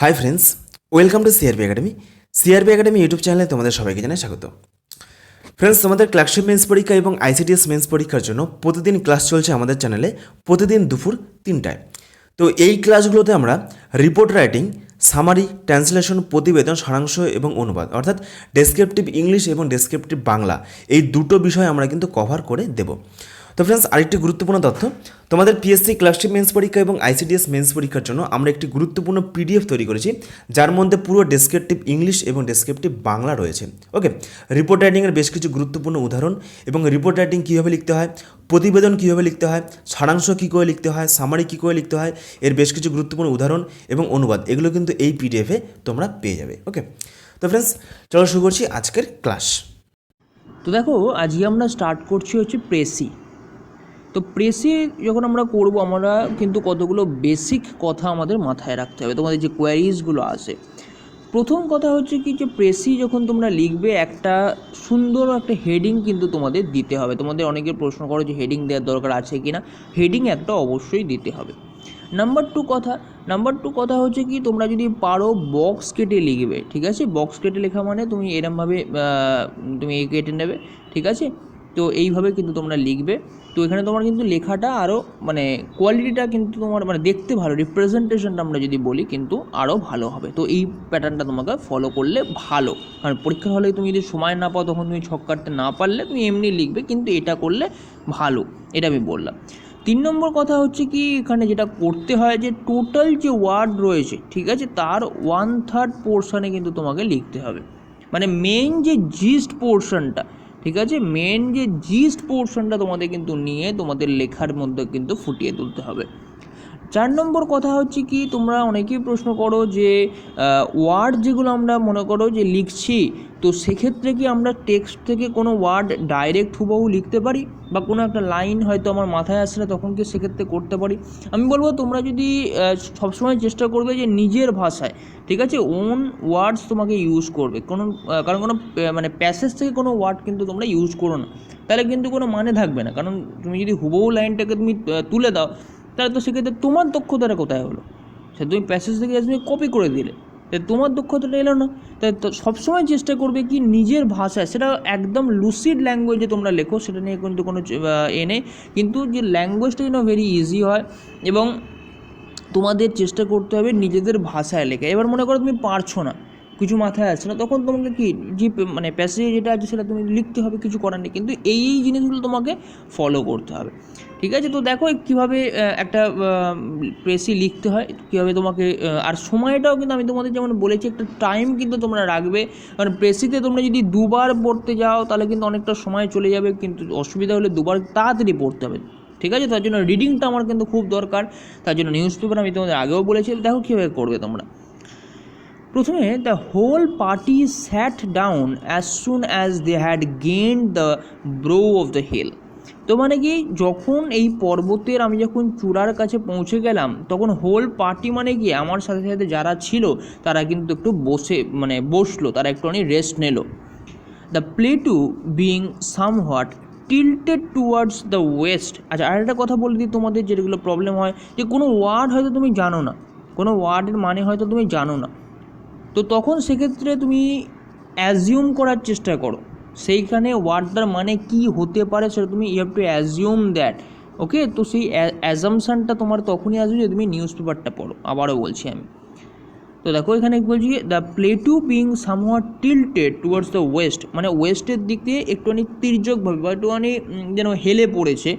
High friends, welcome to CRB academy. CRB academy YouTube চ্যানেলে তোমাদের সবাইকে জানাই স্বাগত। ফ্রেন্ডস, তোমাদের ক্লার্কশিপ মেন্স পরীক্ষা এবং আইসিডিএস মেন্স পরীক্ষার জন্য প্রতিদিন ক্লাস চলছে আমাদের চ্যানেলে, প্রতিদিন দুপুর 3টায়। তো এই ক্লাসগুলোতে আমরা রিপোর্ট রাইটিং, সামারি, ট্রান্সলেশন, প্রতিবেদন, সারাংশ এবং অনুবাদ, অর্থাৎ ডেসক্রিপটিভ ইংলিশ এবং ডেসক্রিপটিভ বাংলা, এই দুটো বিষয় আমরা কিন্তু কভার করে দেব। তো ফ্রেন্ডস, আরেকটি গুরুত্বপূর্ণ তথ্য, তোমাদের পিএসসি ক্লার্কশিপ মেন্স পরীক্ষা এবং আইসিডিএস মেন্স পরীক্ষার জন্য আমরা একটি গুরুত্বপূর্ণ পিডিএফ তৈরি করেছি, যার মধ্যে পুরো ডেসক্রিপটিভ ইংলিশ এবং ডেসক্রিপটিভ বাংলা রয়েছে। ওকে, রিপোর্ট রাইটিংয়ের বেশ কিছু গুরুত্বপূর্ণ উদাহরণ এবং রিপোর্ট রাইটিং কীভাবে লিখতে হয়, প্রতিবেদন কীভাবে লিখতে হয়, সারাংশ কী করে লিখতে হয়, সামারি কী করে লিখতে হয়, এর বেশ কিছু গুরুত্বপূর্ণ উদাহরণ এবং অনুবাদ, এগুলো কিন্তু এই পিডিএফে তোমরা পেয়ে যাবে। ওকে, তো ফ্রেন্ডস, চলো শুরু করছি আজকের ক্লাস। তো দেখো, আজকে আমরা স্টার্ট করছি হচ্ছে প্রেসি। তো প্রেসি যখন আমরা করব, আমরা কিন্তু কতগুলো বেসিক কথা আমাদের মাথায় রাখতে হবে, তোমাদের যে কোয়ারিজগুলো আসে। প্রথম কথা হচ্ছে কি, যে প্রেসি যখন তোমরা লিখবে, একটা সুন্দর একটা হেডিং কিন্তু তোমাদের দিতে হবে। তোমাদের অনেকের প্রশ্ন করো যে হেডিং দেওয়ার দরকার আছে কি না। হেডিং একটা অবশ্যই দিতে হবে। নাম্বার টু কথা হচ্ছে কি, তোমরা যদি পারো বক্স কেটে লিখবে। ঠিক আছে, বক্স কেটে লেখা মানে তুমি এরমভাবে তুমি কেটে নেবে। ঠিক আছে, তো এইভাবে কিন্তু তোমরা লিখবে। তো এখানে তোমার কিন্তু লেখাটা আরও মানে কোয়ালিটিটা কিন্তু তোমার মানে দেখতে ভালো, রিপ্রেজেন্টেশনটা আমরা যদি বলি কিন্তু আরও ভালো হবে। তো এই প্যাটার্নটা তোমাকে ফলো করলে ভালো, কারণ পরীক্ষার হলে তুমি যদি সময় না পাও, তখন তুমি ছক কাটতে না পারলে তুমি এমনি লিখবে, কিন্তু এটা করলে ভালো, এটা আমি বললাম। 3 নম্বর কথা হচ্ছে কি, এখানে যেটা করতে হয় যে টোটাল যে ওয়ার্ড রয়েছে, ঠিক আছে, তার 1/3 পোর্শনে কিন্তু তোমাকে লিখতে হবে। মানে মেন যে জিস্ট পোর্শনটা, ঠিক আছে, মেন যে জিস্ট পোর্শনটা তোমাদের কিন্তু নিয়ে তোমাদের লেখার মধ্যে কিন্তু ফুটিয়ে তুলতে হবে। 4 নম্বর কথা হচ্ছে কি, তোমরা অনেকেই প্রশ্ন করো যে ওয়ার্ড যেগুলো আমরা মনে করো যে লিখছি, তো সেক্ষেত্রে কি আমরা টেক্সট থেকে কোনো ওয়ার্ড ডাইরেক্ট হুবহু লিখতে পারি, বা কোনো একটা লাইন হয়তো আমার মাথায় আসছে না, তখন কি সেক্ষেত্রে করতে পারি? আমি বলবো তোমরা যদি সবসময় চেষ্টা করবে যে নিজের ভাষায়, ঠিক আছে, ওন ওয়ার্ডস তোমাকে ইউজ করবে। কারণ কোনো মানে প্যাসেজ থেকে কোনো ওয়ার্ড কিন্তু তোমরা ইউজ করো না, তাহলে কিন্তু কোনো মানে থাকবে না। কারণ তুমি যদি হুবহু লাইনটাকে তুমি তুলে দাও, তাহলে তো সেক্ষেত্রে তোমার দক্ষতাটা কোথায় হলো? সে তুমি প্যাসেজ থেকে তুমি কপি করে দিলে, তাই তোমার দক্ষতাটা এলো না। তাই তো সবসময় চেষ্টা করবে কি নিজের ভাষায়, সেটা একদম লুসিড ল্যাঙ্গুয়েজে তোমরা লেখো, সেটা নিয়ে কিন্তু কোনো নেই, কিন্তু যে ল্যাঙ্গুয়েজটা যেন ভেরি ইজি হয়, এবং তোমাদের চেষ্টা করতে হবে নিজেদের ভাষায় লেখা। এবার মনে করো তুমি পারছো না, কিছু মাথায় আসছে না, তখন তোমাকে কি যে মানে প্যাসেজে যেটা আছে সেটা তুমি লিখতে হবে, কিছু করার নেই, কিন্তু এই জিনিসগুলো তোমাকে ফলো করতে হবে। ঠিক আছে, তো দেখো কীভাবে একটা প্রেসি লিখতে হয়, কীভাবে তোমাকে আর সময়টাও কিন্তু আমি তোমাদের যেমন বলেছি, একটা টাইম কিন্তু তোমরা রাখবে। কারণ প্রেসিতে তোমরা যদি দুবার পড়তে যাও, তাহলে কিন্তু অনেকটা সময় চলে যাবে, কিন্তু অসুবিধা হলে দুবার তাড়াতাড়ি পড়তে হবে। ঠিক আছে, তার জন্য রিডিংটা আমার কিন্তু খুব দরকার। তার জন্য নিউজ পেপার আমি তোমাদের আগেও বলেছি। দেখো কীভাবে করবে তোমরা। প্রথমে, the whole party sat down as soon as they had gained the brow of the hill. তো মানে কি, যখন এই পর্বতের আমি যখন চূড়ার কাছে পৌঁছে গেলাম, তখন হোল পার্টি মানে কি, আমার সাথে সাথে যারা ছিল তারা কিন্তু একটু বসলো, তারা একটুখানি রেস্ট নিল। The plateau being somewhat tilted towards the West. আচ্ছা, আর একটা কথা বলে দিই তোমাদের, যেগুলো প্রবলেম হয়, যে কোনো ওয়ার্ড হয়তো তুমি জানো না, কোনো ওয়ার্ডের মানে হয়তো তুমি জানো না, তো তখন সেক্ষেত্রে তুমি অ্যাজিউম করার চেষ্টা করো, সেইখানে ওয়ার্ডটার মানে কি হতে পারে সেটা তুমি you have to assume that. Okay, তো সেই অ্যাজামশানটা তোমার তখনই আসবে যদি তুমি নিউজ পেপারটা পড়ো। আবারও বলছি আমি, তো দেখো এখানে বলছি, the plateau being somewhat tilted towards the West, মানে ওয়েস্টের দিক দিয়ে একটুখানি তির্যকভাবে বা একটুখানি যেন হেলে পড়েছে।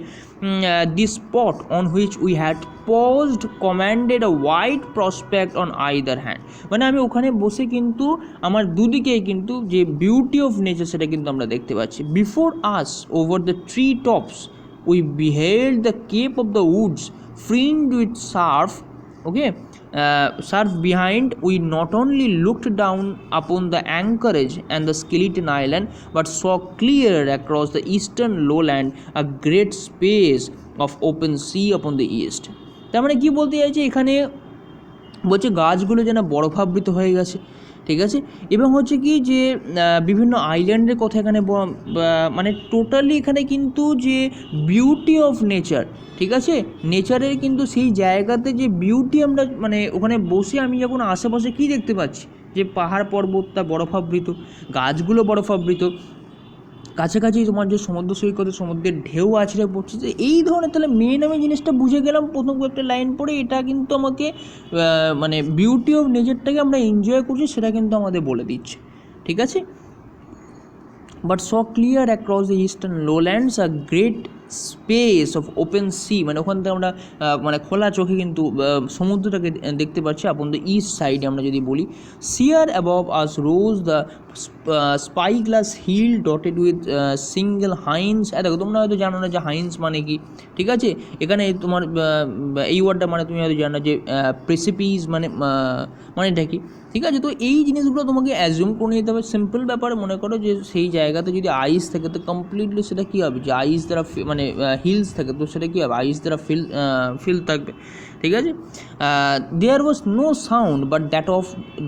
দি spot on which we had paused commanded a wide prospect on either hand. মানে আমি ওখানে বসে কিন্তু আমার দুদিকেই কিন্তু যে বিউটি অফ নেচার সেটা কিন্তু আমরা দেখতে পাচ্ছি। Before us over the tree tops we beheld the cape of the woods fringed with surf. Okay, surf behind, we not only looked down upon the anchorage and the skeleton island, but saw clear across the eastern lowland a great space of open sea upon the east. তার মানে কি বলতে চাইছে এখানে, বলছে গাছগুলো যেন বরফাবৃত হয়ে গেছে। ঠিক আছে। এবং হচ্ছে কি যে বিভিন্ন আইল্যান্ডের কথা এখানে মানে টোটালি এখানে কিন্তু যে বিউটি অফ নেচার, ঠিক আছে, নেচারের কিন্তু সেই জায়গাতে যে বিউটি আমরা মানে ওখানে বসে আমি যখন আশেপাশে কী দেখতে পাচ্ছি, যে পাহাড় পর্বতটা বরফাবৃত, গাছগুলো বরফাবৃত, কাছাকাছি তোমার যে সমুদ্র সৈকতে সমুদ্রের ঢেউ আছড়ে পড়ছে, যে এই ধরনের, তাহলে মেন আমি জিনিসটা বুঝে গেলাম প্রথম কয়েকটা লাইন পড়ে, এটা কিন্তু আমাকে মানে বিউটি অফ নেচারটাকে আমরা এনজয় করছি সেটা কিন্তু আমাদের বলে দিচ্ছে, ঠিক আছে। But saw clear across the eastern lowlands a great space of open sea, মানে ওখান থেকে আমরা মানে খোলা চোখে কিন্তু সমুদ্রটাকে দেখতে পাচ্ছি আপন দ্য ইস্ট সাইডে আমরা যদি বলি। Sheer above us rose the Spyglass Hill dotted with single pines. দেখো তোমরা হয়তো জানো না যে হাইন্স মানে কি, ঠিক আছে। এখানে তোমার এই ওয়ার্ডটা মানে তুমি হয়তো জানো যে প্রেসিপিস মানেটা কি, ঠিক আছে। তো এই জিনিসগুলো তোমাকে অ্যাজিউম করে নিতে হবে। সিম্পল ব্যাপার, মনে করো যে সেই জায়গাতে যদি আইস থাকে তো কমপ্লিটলি সেটা কী হবে, যে আইস দ্বারা মানে হিলস থাকে তো সেটা কী হবে, আইস দ্বারা ফিল থাকবে, ঠিক আছে। There was no sound but that of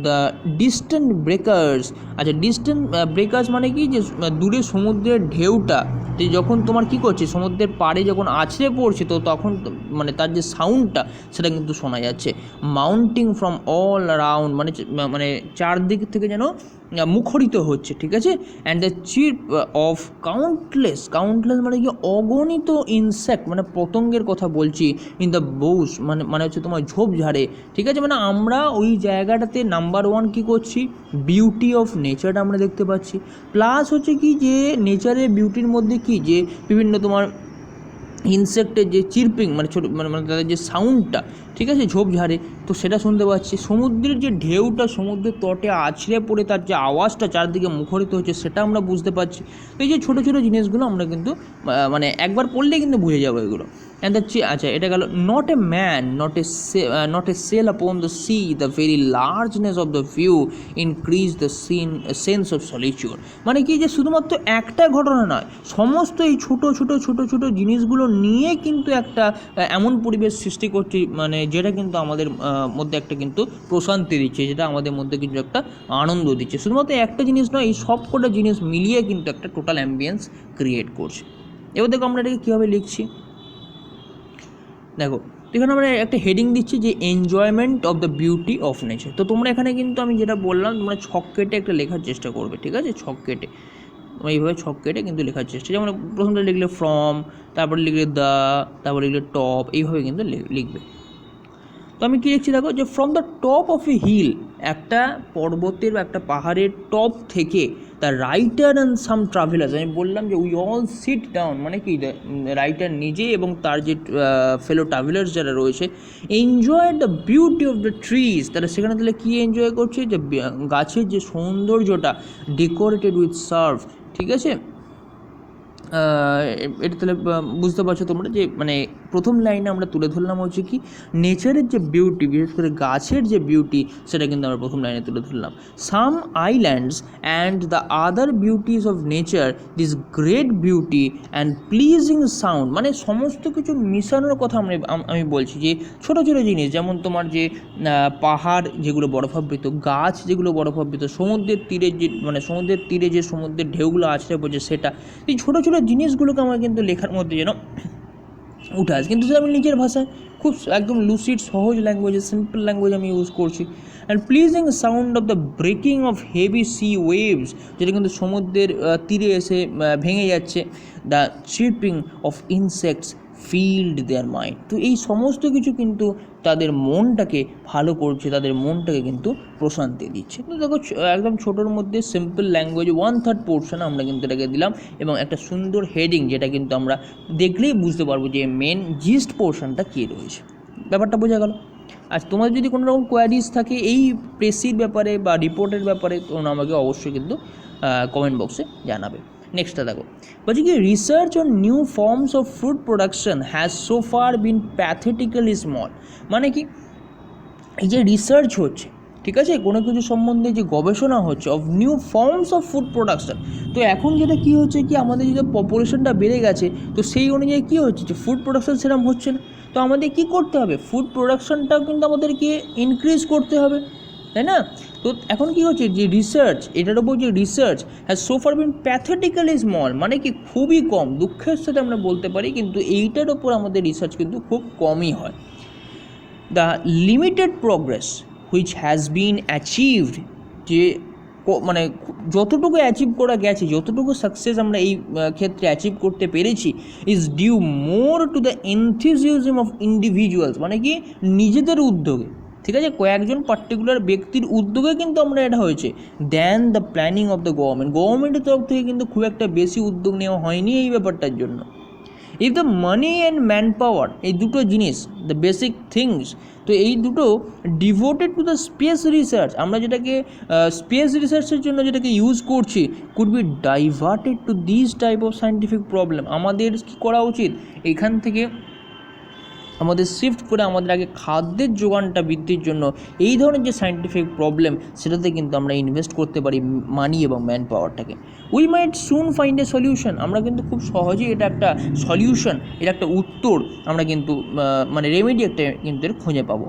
the distant breakers. আচ্ছা, ডিস্টেন্ট ব্রেকার্স মানে কি, যে দূরে সমুদ্রের ঢেউটা যে যখন তোমার কী করছে, সমুদ্রের পাড়ে যখন আছড়ে পড়ছে তো তখন মানে তার যে সাউন্ডটা সেটা কিন্তু শোনা যাচ্ছে। মাউন্টিং ফ্রম অল অ্যারাউন্ড, মানে চারদিক থেকে যেন মুখরিত হচ্ছে, ঠিক আছে। And the chip of countless মানে কি অগণিত ইনসেক্ট, মানে পতঙ্গের কথা বলছি, ইন দ্য বোস মানে হচ্ছে তোমার ঝোপঝাড়ে, ঠিক আছে। মানে আমরা ওই জায়গাটাতে নাম্বার ওয়ান কী করছি, বিউটি অফ নেচারটা আমরা দেখতে পাচ্ছি। প্লাস হচ্ছে কি যে নেচারের বিউটির মধ্যে কি, যে বিভিন্ন তোমার ইনসেক্টের যে চিরপিং মানে ছোটো মানে তাদের যে সাউন্ডটা, ঠিক আছে, ঝোপঝাড়ে তো সেটা শুনতে পাচ্ছি। সমুদ্রের যে ঢেউটা সমুদ্রের তটে আছড়ে পড়ে তার যে আওয়াজটা চারদিকে মুখরিত হচ্ছে সেটা আমরা বুঝতে পারছি। তো এই যে ছোটো ছোটো জিনিসগুলো আমরা কিন্তু মানে একবার পড়লেই কিন্তু বুঝে যাবো এগুলো। অ্যান্ড দ্য আচ্ছা, এটা গেল not a man, not a sail upon the sea, the very largeness of the view increase the sense of solitude. মানে কি, যে শুধুমাত্র একটা ঘটনা নয়, সমস্ত এই ছোটো ছোটো ছোটো ছোটো জিনিসগুলো নিয়ে কিন্তু একটা এমন পরিবেশ সৃষ্টি করছে, মানে যেটা কিন্তু আমাদের মধ্যে একটা কিন্তু প্রশান্তি দিচ্ছে, যেটা আমাদের মধ্যে কিন্তু একটা আনন্দ দিচ্ছে। শুধুমাত্র একটা জিনিস নয়, এই সব কটা জিনিস মিলিয়ে কিন্তু একটা টোটাল অ্যাম্বিয়েন্স ক্রিয়েট করছে। এবার দেখো আমরা এটাকে কীভাবে লিখছি, দেখো এখানে আমরা একটা হেডিং দিচ্ছি যে enjoyment of the beauty of nature. তো তোমরা এখানে কিন্তু আমি যেটা বললাম, তোমরা ছক কেটে একটা লেখার চেষ্টা করবে, ঠিক আছে, ছক কেটে তোমরা এইভাবে ছক কেটে কিন্তু লেখার চেষ্টা, যেমন প্রথমটা লিখলে ফ্রম, তারপরে লিখলে দ্য, তারপরে লিখলে টপ, এইভাবে কিন্তু লিখবে। তো আমি কী লিখছি দেখো, যে from the top of a hill, একটা পর্বতের বা একটা পাহাড়ের টপ থেকে the writer and some travellers, আমি বললাম যে উই অল সিট ডাউন, মানে কি রাইটার নিজে এবং তার যে ফেলো ট্রাভেলার্স যারা রয়েছে, enjoy the beauty of the trees, তারা সেখানে তাহলে কী এনজয় করছে, যে গাছের যে সৌন্দর্যটা, ডেকোরেটেড উইথ সার্ভ, ঠিক আছে। এটা তাহলে বুঝতে পারছো তোমরা যে মানে প্রথম লাইনে আমরা তুলে ধরলাম হচ্ছে কি নেচারের যে বিউটি, বিশেষ করে গাছের যে বিউটি, সেটা কিন্তু আমরা প্রথম লাইনে তুলে ধরলাম। Some islands and the other beauties of nature, this great beauty and pleasing sound, মানে সমস্ত কিছু মিশানোর কথা আমি বলছি, যে ছোটো ছোটো জিনিস, যেমন তোমার যে পাহাড় যেগুলো বরফাবৃত, গাছ যেগুলো বরফাবৃত, সমুদ্রের তীরে যে মানে সমুদ্রের তীরে যে সমুদ্রের ঢেউগুলো আছড়ে পড়ছে সেটা, এই ছোটো ছোটো জিনিসগুলোকে আমার কিন্তু লেখার মধ্যে যেন উঠে আসে, কিন্তু সেটা আমি নিজের ভাষায় খুব একদম লুসিড সহজ ল্যাঙ্গুয়েজে, সিম্পল ল্যাঙ্গুয়েজ আমি ইউজ করছি। And pleasing sound of the breaking of heavy sea waves, যেটা কিন্তু সমুদ্রের তীরে এসে ভেঙে যাচ্ছে। The chirping of insects filled their mind, তো এই সমস্ত কিছু কিন্তু তাদের মনটাকে ভালো করছে, তাদের মনটাকে কিন্তু প্রশান্তি দিচ্ছে। তো দেখো একদম ছোটোর মধ্যে সিম্পল ল্যাঙ্গুয়েজ 1/3 পোর্শন আমরা কিন্তু এটাকে দিলাম, এবং একটা সুন্দর হেডিং, যেটা কিন্তু আমরা দেখলেই বুঝতে পারবো যে মেন জিস্ট পোর্শনটা কী রয়েছে। ব্যাপারটা বোঝা গেল। আর তোমাদের যদি কোনো রকম কোয়ারিজ থাকে এই প্রেসির ব্যাপারে বা রিপোর্টের ব্যাপারে, তোমরা আমাকে অবশ্যই কিন্তু কমেন্ট বক্সে জানাবে। নেক্সটটা দেখো, বলছি কি research on new forms of food production has so far been pathetically small. মানে কি, এই যে রিসার্চ হচ্ছে, ঠিক আছে, কোনো কিছু সম্বন্ধে যে গবেষণা হচ্ছে of new forms of food production, তো এখন যেটা কী হচ্ছে কি আমাদের যদি পপুলেশনটা বেড়ে গেছে, তো সেই অনুযায়ী কী হচ্ছে, যে ফুড প্রোডাকশন সেরকম হচ্ছে না। তো আমাদের কী করতে হবে, ফুড প্রোডাকশনটাও কিন্তু আমাদেরকে ইনক্রিজ করতে হবে, তাই না। তো এখন কী হচ্ছে যে রিসার্চ, এটার ওপর যে research has so far been pathetically small, মানে কি খুবই কম, দুঃখের সাথে আমরা বলতে পারি, কিন্তু এইটার ওপর আমাদের রিসার্চ কিন্তু খুব কমই হয়। The limited progress which has been achieved, যে মানে যতটুকু অ্যাচিভ করা গেছে, যতটুকু সাকসেস আমরা এই ক্ষেত্রে অ্যাচিভ করতে পেরেছি, is due more to the enthusiasm of individuals, মানে কি নিজেদের উদ্যোগে, ঠিক আছে, কয়েকজন পার্টিকুলার ব্যক্তির উদ্যোগে কিন্তু আমরা এটা হয়েছে, than the planning of the গভর্নমেন্টের তরফ থেকে কিন্তু খুব একটা বেশি উদ্যোগ নেওয়া হয়নি এই ব্যাপারটার জন্য। If the money and man power, এই দুটো জিনিস, দ্য বেসিক থিংস, তো এই দুটো devoted to the space research, আমরা যেটাকে স্পেস রিসার্চের জন্য যেটাকে ইউজ করছি, could be diverted to this type of scientific problem. আমাদের কী করা উচিত, এখান থেকে আমাদের শিফট করে আমাদের আগে খাদ্যের যোগানটা বৃদ্ধির জন্য এই ধরনের যে সায়েন্টিফিক প্রবলেম, সেটাতে কিন্তু আমরা ইনভেস্ট করতে পারি মানি এবং ম্যান পাওয়ারটাকে। We might soon find a solution, আমরা কিন্তু খুব সহজেই এটা একটা সলিউশন, এটা একটা উত্তর আমরা কিন্তু মানে রেমেডি একটা কিন্তু এর খুঁজে পাবো।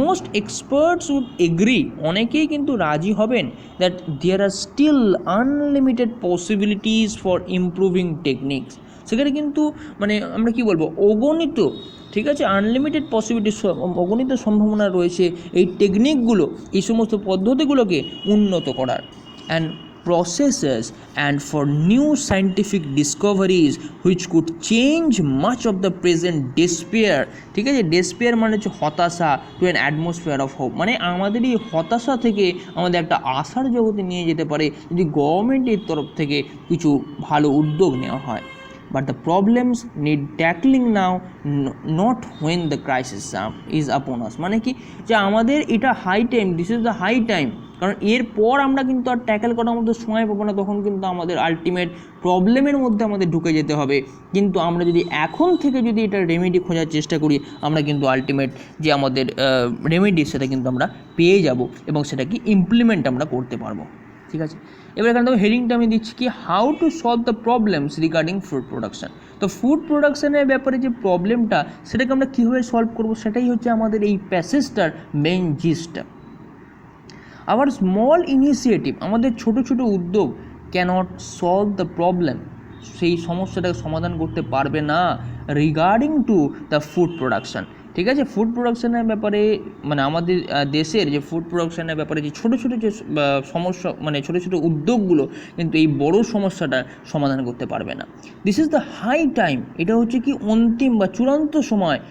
মোস্ট এক্সপার্টস উড এগ্রি, অনেকেই কিন্তু রাজি হবেন, that there are still unlimited possibilities for improving techniques. সেখানে কিন্তু মানে আমরা কি বলবো, অগণিত, ঠিক আছে, আনলিমিটেড পসিবিলিটি, অগণিত সম্ভাবনা রয়েছে এই টেকনিকগুলো, এই সমস্ত পদ্ধতিগুলোকে উন্নত করার। And processes and for new scientific discoveries which could change much of the present despair, ঠিক আছে, despair মানে হচ্ছে হতাশা, to an atmosphere of hope, মানে আমাদের এই হতাশা থেকে আমাদের একটা আশার জগতে নিয়ে যেতে পারে যদি গভর্নমেন্টের তরফ থেকে কিছু ভালো উদ্যোগ নেওয়া হয়। But the problems need tackling now, not when the crisis is upon us, মানে কি যে আমাদের এটা high time, this is the high time, কারণ এরপর আমরা কিন্তু আর ট্যাকেল করার মধ্যে সময় পাবো না, তখন কিন্তু আমাদের আলটিমেট প্রবলেমের মধ্যে আমাদের ঢুকে যেতে হবে। কিন্তু আমরা যদি এখন থেকে যদি এটা রেমেডি খোঁজার চেষ্টা করি, আমরা কিন্তু আলটিমেট যে আমাদের রেমেডি সেটা কিন্তু আমরা পেয়ে যাব এবং সেটাকে ইমপ্লিমেন্ট আমরা করতে পারবো। ঠিক আছে, এবার এখানে দেখো হেডিংটা আমি দিচ্ছি কি, how to solve the problems regarding food production. তো ফুড প্রোডাকশানের ব্যাপারে যে প্রবলেমটা, সেটাকে আমরা কীভাবে সলভ করবো, সেটাই হচ্ছে আমাদের এই প্যাসেজটার মেইন জিস্টটা। আবার স্মল ইনিশিয়েটিভ, আমাদের ছোট ছোট উদ্যোগ ক্যানট সলভ দ্য প্রবলেম, সেই সমস্যাটাকে সমাধান করতে পারবে না regarding to the food production. ঠিক আছে, ফুড প্রোডাকশানের ব্যাপারে মানে আমাদের দেশের যে ফুড প্রোডাকশানের ব্যাপারে যে ছোটো ছোটো যে সমস্যা, মানে ছোটো ছোটো উদ্যোগগুলো কিন্তু এই বড় সমস্যাটা সমাধান করতে পারবে না। This is the high time, এটা হচ্ছে কি অন্তিম বা চূড়ান্ত সময়।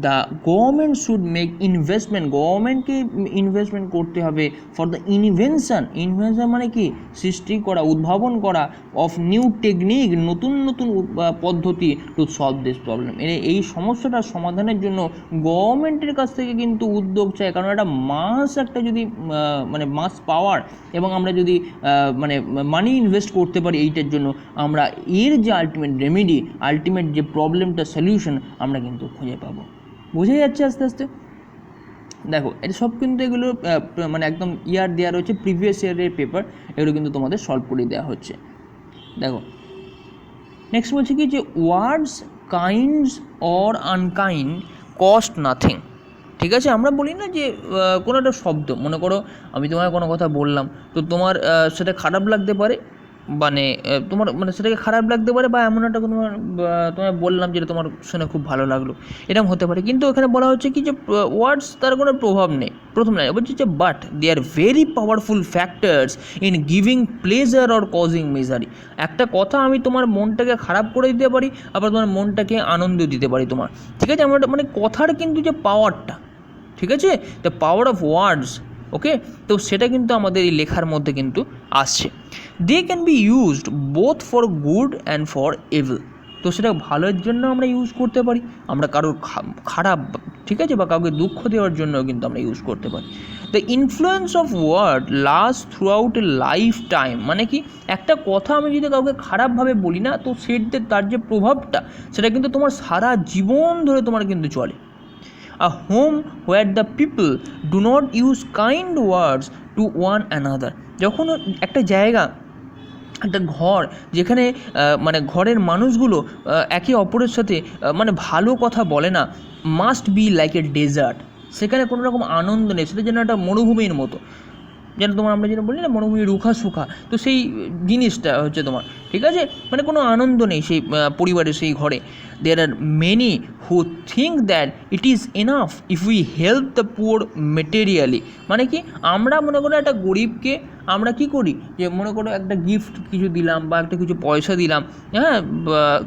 The government should make investment, গভর্নমেন্টকে ইনভেস্টমেন্ট করতে হবে ফর দ্য ইনভেনশন মানে কি সৃষ্টি করা, উদ্ভাবন করা অফ নিউ টেকনিক, নতুন নতুন পদ্ধতি টু সলভ দিস প্রবলেম। এই সমস্যাটার সমাধানের জন্য গভর্নমেন্টের কাছ থেকে কিন্তু উদ্যোগ চাই, কারণ একটা একটা যদি মানে মাস পাওয়ার এবং আমরা যদি মানে মানি ইনভেস্ট করতে পারি এইটার জন্য, আমরা এর যে আলটিমেট রেমেডি, আলটিমেট যে প্রবলেমটা সলিউশন আমরা কিন্তু খুঁজে পাবো। বোঝা যাচ্ছে আস্তে আস্তে? দেখো এটা সব কিন্তু এগুলো মানে একদম ইয়ার দেওয়া রয়েছে, প্রিভিয়াস ইয়ারের পেপার, এগুলো কিন্তু তোমাদের সলভ করে দেওয়া হচ্ছে। দেখো নেক্সট বলছে কি যে words kinds or unkind cost nothing. ঠিক আছে, আমরা বলি না যে কোনো একটা শব্দ, মনে করো আমি তোমায় কোনো কথা বললাম, তো তোমার সেটা খারাপ লাগতে পারে, মানে তোমার মানে সেটাকে খারাপ লাগতে পারে, বা এমন একটা তোমায় বললাম যেটা তোমার শুনে খুব ভালো লাগলো, এরকম হতে পারে। কিন্তু এখানে বলা হচ্ছে কি যে ওয়ার্ডস তার কোনো প্রভাব নেই। প্রথম লাইন বলছে যে but they are very powerful factors in giving pleasure or causing misery. একটা কথা আমি তোমার মনটাকে খারাপ করে দিতে পারি, আবার তোমার মনটাকে আনন্দ দিতে পারি তোমার। ঠিক আছে, আমরা মানে কথার কিন্তু যে পাওয়ারটা, ঠিক আছে, দ্য পাওয়ার অফ ওয়ার্ডস, ওকে, তো সেটা কিন্তু আমাদের এই লেখার মধ্যে কিন্তু আসছে। They can be used both for good and for evil. তো সেটা ভালোর জন্য আমরা ইউজ করতে পারি, আমরা কারোর খারাপ, ঠিক আছে, বা কাউকে দুঃখ দেওয়ার জন্য কিন্তু আমরা ইউজ করতে পারি। The influence of word last throughout a lifetime, মানে কি একটা কথা আমি যদি কাউকে খারাপভাবে বলি না, তো তার যে প্রভাবটা সেটা কিন্তু তোমার সারা জীবন ধরে তোমার কিন্তু চলে। A home where the people do not use kind words to one another, যখন একটা জায়গা, একটা ঘর যেখানে মানে ঘরের মানুষগুলো একে অপরের সাথে মানে ভালো কথা বলে না, must be like a desert, সেখানে কোনো রকম আনন্দ নেই, সেটা যেন একটা মরুভূমির মতো। যেন তোমার আমরা যেটা বলি না মরুভূমি রুখা সুখা, তো সেই জিনিসটা হচ্ছে তোমার, ঠিক আছে, মানে কোনো আনন্দ নেই সেই পরিবারের সেই ঘরে। There are many who think that it is enough if we help the poor materially, মানে কি আমরা মনে করো একটা গরিবকে আমরা কি করি যে মনে করো একটা গিফট কিছু দিলাম বা একটা কিছু পয়সা দিলাম, হ্যাঁ,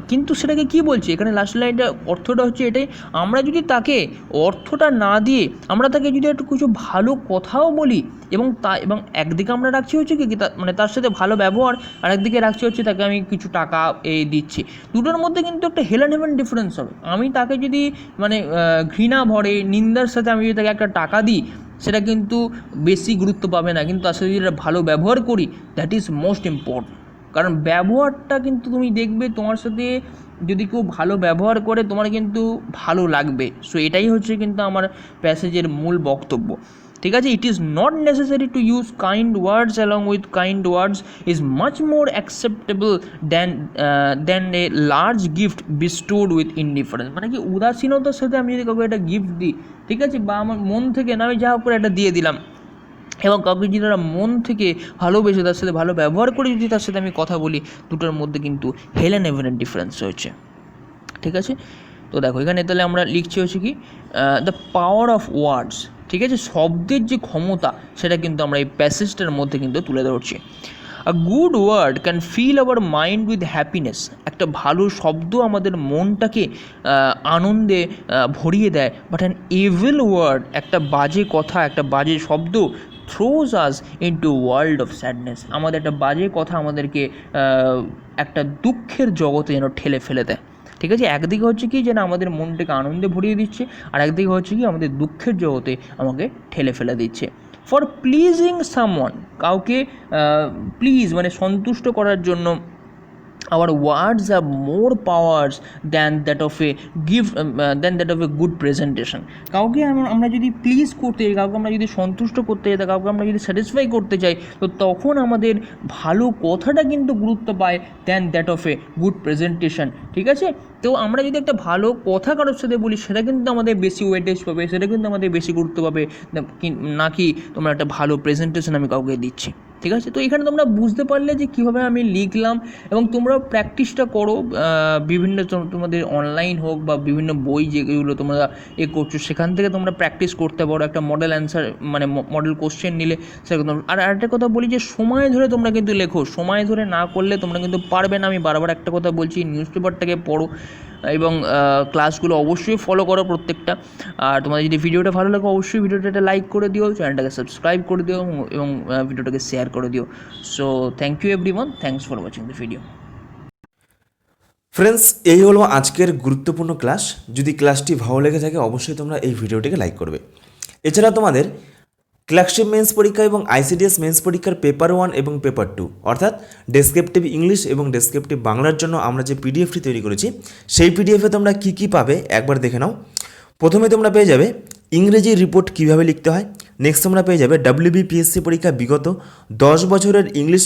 কিন্তু সেটাকে কি বলছি এখানে লাস্ট লাইনটা অর্থটা হচ্ছে এটাই, আমরা যদি তাকে অর্থটা না দিয়ে আমরা তাকে যদি একটু কিছু ভালো কথাও বলি এবং একদিকে আমরা রাখছি হচ্ছে কি মানে তার সাথে ভালো ব্যবহার, আর একদিকে রাখছি হচ্ছে তাকে আমি কিছু টাকা দিচ্ছি, দুটোর মধ্যে কিন্তু একটা হেল অ্যান্ড হেভেন ডিফারেন্স হবে। আমি তাকে যদি মানে ঘৃণা ভরে নিন্দার সাথে আমি যদি তাকে একটা টাকা দিই সেটা কিন্তু বেশি গুরুত্ব পাবে না, কিন্তু তার সাথে যদি একটা ভালো ব্যবহার করি দ্যাট ইজ মোস্ট ইম্পর্টেন্ট। কারণ ব্যবহারটা কিন্তু তুমি দেখবে তোমার সাথে যদি কেউ ভালো ব্যবহার করে তোমার কিন্তু ভালো লাগবে। সো এটাই হচ্ছে কিন্তু আমার প্যাসেজের মূল বক্তব্য, ঠিক আছে। It is not necessary to use kind words along with kind words is much more acceptable than a large gift bestowed with indifference, মানে কি উদাসীনতার সাথে আমি যদি কাউকে একটা গিফট দিই, ঠিক আছে, বা আমার মন থেকে না আমি যা হোক করে একটা দিয়ে দিলাম, এবং কাউকে যদি তারা মন থেকে ভালোবেসে তার সাথে ভালো ব্যবহার করে যদি তার সাথে আমি কথা বলি, দুটোর মধ্যে কিন্তু হেল অ্যান্ড হেভেনের ডিফারেন্স রয়েছে, ঠিক আছে। তো দেখো এখানে তাহলে আমরা লিখছি হচ্ছে কি দ্য পাওয়ার অফ ওয়ার্ডস, ঠিক আছে, শব্দের যে ক্ষমতা সেটা কিন্তু আমরা এই প্যাসেজটার মধ্যে কিন্তু তুলে ধরছি। A good word can fill our mind with happiness, একটা ভালো শব্দ আমাদের মনটাকে আনন্দে ভরিয়ে দেয়, বাট অ্যান এভিল ওয়ার্ড, একটা বাজে কথা, একটা বাজে শব্দ throws us into world of sadness, আমাদের একটা বাজে কথা আমাদেরকে একটা দুঃখের জগতে যেন ঠেলে ফেলে দেয়, ঠিক আছে। একদিকে হচ্ছে কি যেন আমাদের মনটাকে আনন্দে ভরিয়ে দিচ্ছে, আর একদিকে হচ্ছে কি আমাদের দুঃখের জগতে আমাকে ঠেলে ফেলে দিচ্ছে। ফর প্লিজিং সামওয়ান, কাউকে প্লিজ মানে সন্তুষ্ট করার জন্য our words have more powers than that of a good presentation, কাউকে আমরা যদি প্লিজ করতে চাই, কাউকে আমরা যদি সন্তুষ্ট করতে চাই, কাউকে আমরা যদি স্যাটিসফাই করতে চাই, তো তখন আমাদের ভালো কথাটা কিন্তু গুরুত্ব পায় than that of a good presentation, ঠিক আছে। তো আমরা যদি একটা ভালো কথা কারোর সাথে বলি সেটা কিন্তু আমাদের বেশি ওয়েটেজ পাবে, সেটা কিন্তু আমাদের বেশি গুরুত্ব পাবে নাকি তোমরা একটা ভালো প্রেজেন্টেশন আমি কাউকে দিচ্ছি, ঠিক আছে। তো এখানে তোমরা বুঝতে পারলে যে কীভাবে আমি লিখলাম, এবং তোমরা প্র্যাকটিসটা করো বিভিন্ন তোমাদের অনলাইন হোক বা বিভিন্ন বই যেগুলো তোমরা করছো সেখান থেকে তোমরা প্র্যাকটিস করতে পারো, একটা মডেল অ্যান্সার মানে মডেল কোশ্চেন নিলে সেরকম। আর আরেকটা কথা বলি যে সময় ধরে তোমরা কিন্তু লেখো, সময় ধরে না করলে তোমরা কিন্তু পারবে না। আমি বারবার একটা কথা বলছি, নিউজ পেপারটাকে পড়ো এবং ক্লাসগুলো অবশ্যই ফলো করো প্রত্যেকটা। আর তোমাদের যদি ভিডিওটা ভালো লাগে অবশ্যই ভিডিওটা লাইক করে দিও, চ্যানেলটাকে সাবস্ক্রাইব করে দিও এবং ভিডিওটাকে শেয়ার করে দিও। So thank you everyone, thanks for watching the video. Friends, এই হলো আজকের গুরুত্বপূর্ণ ক্লাস। যদি ক্লাসটি ভালো লেগে থাকে অবশ্যই তোমরা এই ভিডিওটিকে লাইক করবে। এছাড়া তোমাদের ক্লার্কশিপ মেন্স পরীক্ষা এবং আইসিডিএস মেন্স পরীক্ষার পেপার 1 এবং পেপার 2 অর্থাৎ ডেসক্রিপটিভ ইংলিশ এবং ডেসক্রিপটিভ বাংলার জন্য আমরা যে পিডিএফটি তৈরি করেছি সেই পিডিএফে তোমরা কী কী পাবে একবার দেখে নাও। প্রথমে তোমরা পেয়ে যাবে ইংরেজি রিপোর্ট কীভাবে লিখতে হয়। নেক্সট তোমরা পেয়ে যাবে WBPSC পরীক্ষা বিগত 10 বছরের ইংলিশ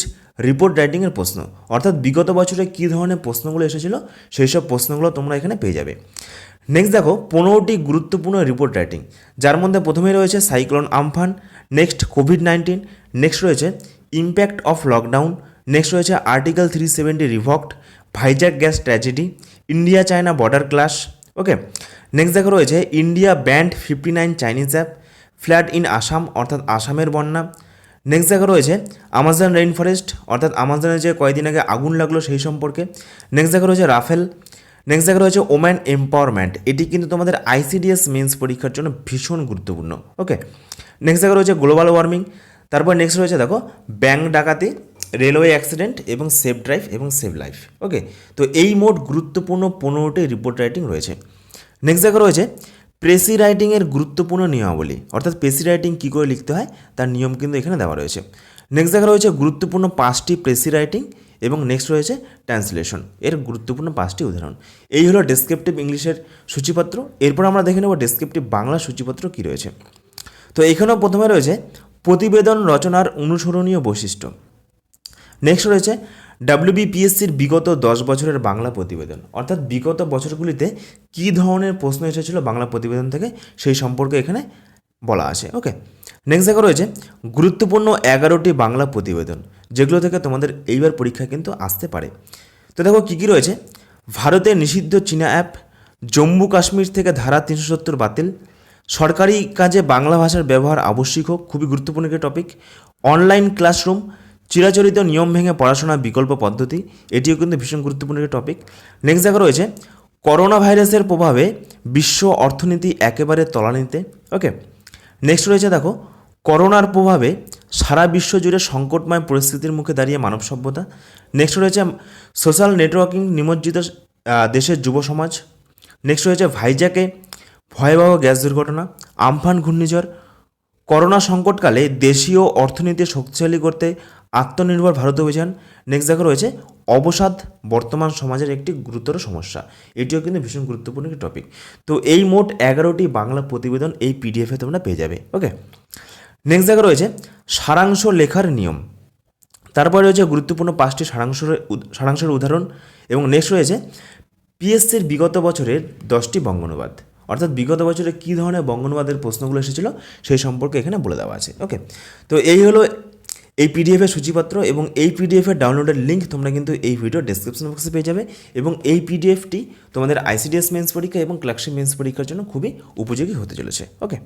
রিপোর্ট রাইটিংয়ের প্রশ্ন, অর্থাৎ বিগত বছরে কী ধরনের প্রশ্নগুলো এসেছিল সেই সব প্রশ্নগুলো তোমরা এখানে পেয়ে যাবে। নেক্সট দেখো 15টি গুরুত্বপূর্ণ রিপোর্ট রাইটিং, যার মধ্যে প্রথমে রয়েছে সাইক্লোন আমফান, নেক্সট কোভিড-19, নেক্সট রয়েছে ইম্প্যাক্ট অফ লকডাউন, নেক্সট রয়েছে article 370 revoked, Vizag gas tragedy, India China border clash. Okay, next দেখো রয়েছে India banned 59 Chinese app, flood in Assam অর্থাৎ আসামের বন্যা। নেক্সট দেখা রয়েছে আমাজন রেইন ফরেস্ট অর্থাৎ আমাজনে যে কয়েকদিন আগে আগুন লাগলো সেই সম্পর্কে। নেক্সট দেখা রয়েছে রাফেল। নেক্সট দেখা রয়েছে ওম্যান এম্পাওয়ারমেন্ট, এটি কিন্তু তোমাদের আইসিডিএস মেন্স পরীক্ষার জন্য ভীষণ গুরুত্বপূর্ণ। ওকে, নেক্সট দেখা রয়েছে গ্লোবাল ওয়ার্মিং। তারপর নেক্সট রয়েছে দেখো ব্যাংক ডাকাতি, রেলওয়ে অ্যাক্সিডেন্ট এবং সেভ ড্রাইভ এবং সেভ লাইফ। ওকে, তো এই মোট গুরুত্বপূর্ণ 15টি রিপোর্ট রাইটিং রয়েছে। নেক্সট দেখা রয়েছে প্রেসি রাইটিংয়ের গুরুত্বপূর্ণ নিয়মাবলী, অর্থাৎ প্রেসি রাইটিং কী করে লিখতে হয় তার নিয়ম কিন্তু এখানে দেওয়া রয়েছে। নেক্সট দেখা রয়েছে গুরুত্বপূর্ণ 5টি প্রেসি রাইটিং এবং নেক্সট রয়েছে ট্রান্সলেশন এর গুরুত্বপূর্ণ 5টি উদাহরণ। এই হলো ডেসক্রিপটিভ ইংলিশের সূচিপত্র। এরপর আমরা দেখে নেব ডেসক্রিপটিভ বাংলা সূচিপত্র কী রয়েছে। তো এখানেও প্রথমে রয়েছে প্রতিবেদন রচনার অনুসরণীয় বৈশিষ্ট্য। নেক্সট রয়েছে WBPSCর বিগত 10 বছরের বাংলা প্রতিবেদন, অর্থাৎ বিগত বছরগুলিতে কী ধরনের প্রশ্ন এসেছিল বাংলা প্রতিবেদন থেকে সেই সম্পর্কে এখানে বলা আছে। ওকে, নেক্সট জায়গা রয়েছে গুরুত্বপূর্ণ 11টি বাংলা প্রতিবেদন, যেগুলো থেকে তোমাদের এইবার পরীক্ষা কিন্তু আসতে পারে। তো দেখো কী কী রয়েছে। ভারতে নিষিদ্ধ চীনা অ্যাপ, জম্মু কাশ্মীর থেকে ধারা 370 বাতিল, সরকারি কাজে বাংলা ভাষার ব্যবহার আবশ্যিক হোক, খুবই গুরুত্বপূর্ণ একটি টপিক। অনলাইন ক্লাসরুম, চিরাচরিত নিয়ম ভেঙে পড়াশোনা বিকল্প পদ্ধতি, এটিও কিন্তু ভীষণ গুরুত্বপূর্ণ একটি টপিক। নেক্সট জায়গা রয়েছে করোনা ভাইরাসের প্রভাবে বিশ্ব অর্থনীতি একেবারে তলানিতে। ওকে, নেক্সট রয়েছে দেখো করোনার প্রভাবে সারা বিশ্ব জুড়ে সংকটময় পরিস্থিতির মুখে দাঁড়িয়ে মানব সভ্যতা। নেক্সট রয়েছে সোশ্যাল নেটওয়ার্কিং নিমজ্জিত দেশের যুব সমাজ। নেক্সট রয়েছে ভাইজ্যাকে ভয়াবহ গ্যাস দুর্ঘটনা, আমফান ঘূর্ণিঝড়, করোনা সংকটকালে দেশীয় অর্থনীতি শক্তিশালী করতে আত্মনির্ভর ভারত অভিযান। নেক্সট দেখা রয়েছে অবসাদ বর্তমান সমাজের একটি গুরুতর সমস্যা, এটিও কিন্তু ভীষণ গুরুত্বপূর্ণ একটি টপিক। তো এই মোট 11টি বাংলা প্রতিবেদন এই পিডিএফে তোমরা পেয়ে যাবে। ওকে, নেক্সট জায়গা রয়েছে সারাংশ লেখার নিয়ম, তারপরে রয়েছে গুরুত্বপূর্ণ 5টি সারাংশের উদাহরণ, এবং নেক্সট রয়েছে পিএসসির বিগত বছরের 10টি বঙ্গানুবাদ, অর্থাৎ বিগত বছরে কী ধরনের বঙ্গানুবাদের প্রশ্নগুলো এসেছিলো সেই সম্পর্কে এখানে বলে দেওয়া আছে। ওকে, তো এই হলো এই পিডিএফের সূচিপত্র, এবং এই পিডিএফের ডাউনলোডের লিঙ্ক তোমরা কিন্তু এই ভিডিও ডেসক্রিপশন বক্সে পেয়ে যাবে, এবং এই পিডিএফটি তোমাদের আইসিডিএস মেন্স পরীক্ষা এবং ক্লার্কশিপ মেন্স পরীক্ষার জন্য খুবই উপযোগী হতে চলেছে। ওকে।